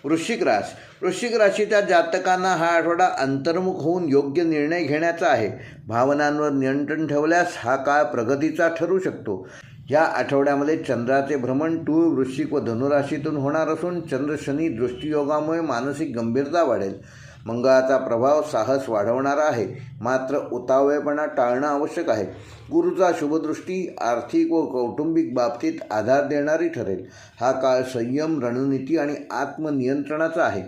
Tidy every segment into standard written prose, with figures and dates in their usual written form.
वृश्चिक राशीच्या जातकांना हा आठवडा अंतर्मुख होऊन योग्य निर्णय घेण्याचा आहे. भावनांवर नियंत्रण ठेवल्यास हा काळ प्रगतीचा ठरू शकतो. या आठवड्यामध्ये चंद्राचे भ्रमण तूळ, वृश्चिक व धनुराशीतून होणार असून चंद्र शनी दृष्टियोगामुळे मानसिक गंभीरता वाढेल. मंगळाचा प्रभाव साहस वाढवणारा आहे, मात्र उतावळेपणा टाळणं आवश्यक आहे. गुरुचा शुभदृष्टी आर्थिक व कौटुंबिक बाबतीत आधार देणारी ठरेल. हा काळ संयम, रणनीती आणि आत्मनियंत्रणाचा आहे.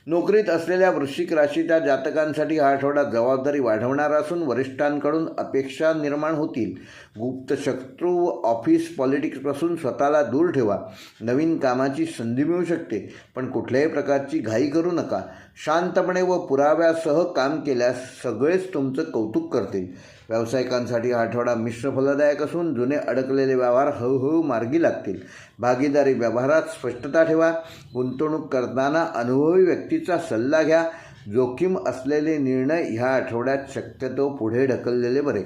नोकरीत असलेल्या वृश्चिक राशीच्या जातकांसाठी हा आठवडा जबाबदारी वाढवणारा असून वरिष्ठांकडून अपेक्षा निर्माण होतील. गुप्त शत्रू व ऑफिस पॉलिटिक्सपासून स्वतःला दूर ठेवा. नवीन कामाची संधी मिळू शकते, पण कुठल्याही प्रकारची घाई करू नका. शांतपणे व पुराव्यासह काम केल्यास सगळेच तुमचं कौतुक करतील. व्यावसायिकांसाठी हा आठवडा मिश्र फलदायक असून जुने अडकलेले व्यवहार हळूहळू मार्गी लागतील. भागीदारी व्यवहारात स्पष्टता ठेवा. गुंतवणूक करताना अनुभवी व्यक्तीचा सल्ला घ्या. जोखीम असलेले निर्णय ह्या आठवड्यात शक्यतो पुढे ढकललेले बरे.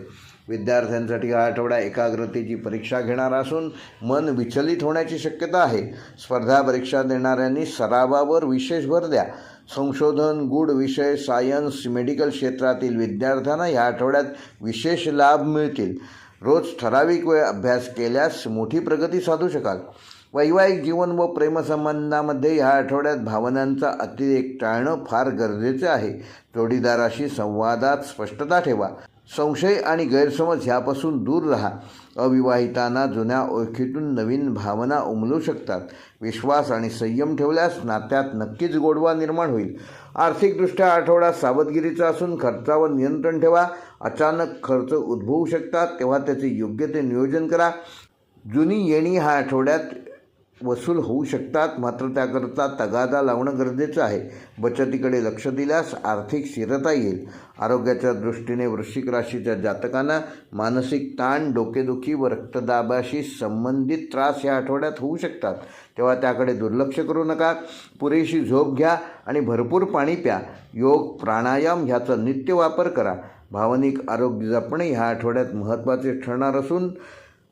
विद्यार्थ्यांसाठी हा आठवडा एकाग्रतेची परीक्षा घेणारा असून मन विचलित होण्याची शक्यता आहे. स्पर्धा परीक्षा देणाऱ्यांनी सरावावर विशेष भर द्या. संशोधन, गूढ विषय, सायन्स, मेडिकल क्षेत्रातील विद्यार्थ्यांना या आठवड्यात विशेष लाभ मिळतील. रोज ठराविक वेळ अभ्यास केल्यास मोठी प्रगती साधू शकाल. वैवाहिक जीवन व प्रेमसंबंधामध्ये ह्या आठवड्यात भावनांचा अतिरेक टाळणं फार गरजेचे आहे. जोडीदाराशी संवादात स्पष्टता ठेवा. संशय आणि गैरसमज ह्यापासून दूर राहा. अविवाहितांना जुन्या ओळखीतून नवीन भावना उमलू शकतात. विश्वास आणि संयम ठेवल्यास नात्यात नक्कीच गोडवा निर्माण होईल. आर्थिकदृष्ट्या आठवडा सावधगिरीचा असून खर्चावर नियंत्रण ठेवा. अचानक खर्च उद्भवू शकतात, तेव्हा त्याचे योग्य ते नियोजन करा. जुनी येणी ह्या आठवड्यात वसूल होऊ शकतात, मात्र त्याकरता तगादा लावणं गरजेचं आहे. बचतीकडे लक्ष दिल्यास आर्थिक स्थिरता येईल. आरोग्याच्या दृष्टीने वृश्चिक राशीच्या जातकांना मानसिक ताण, डोकेदुखी व रक्तदाबाशी संबंधित त्रास या आठवड्यात होऊ शकतात, तेव्हा त्याकडे दुर्लक्ष करू नका. पुरेशी झोप घ्या आणि भरपूर पाणी प्या. योग, प्राणायाम ह्याचा नित्य वापर करा. भावनिक आरोग्य जपणे ह्या आठवड्यात महत्त्वाचे ठरणार असून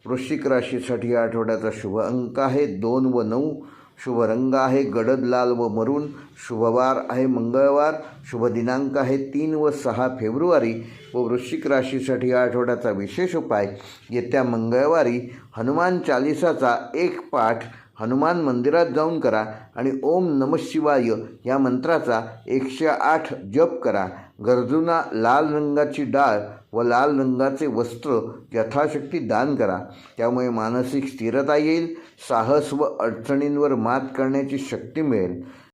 वृश्चिक राशीसाठी या आठवड्याचा शुभ अंक आहे 2 व 9. शुभ रंग आहे गडद लाल व मरून. शुभवार आहे मंगळवार. शुभ दिनांक आहे 3 व 6 फेब्रुवारी. व वृश्चिक राशीसाठी या आठवड्याचा विशेष उपाय: येत्या मंगळवारी हनुमान चालिसाचा एक पाठ हनुमान मंदिरात जाऊन करा आणि ओम नमः शिवाय या मंत्राचा 108 जप करा. गरजूंना लाल रंगाची डाळ व लाल रंगाचे वस्त्र यथाशक्ती दान करा. त्यामुळे मानसिक स्थिरता येईल. साहस व अडचणींवर मात करण्याची शक्ती मिळेल.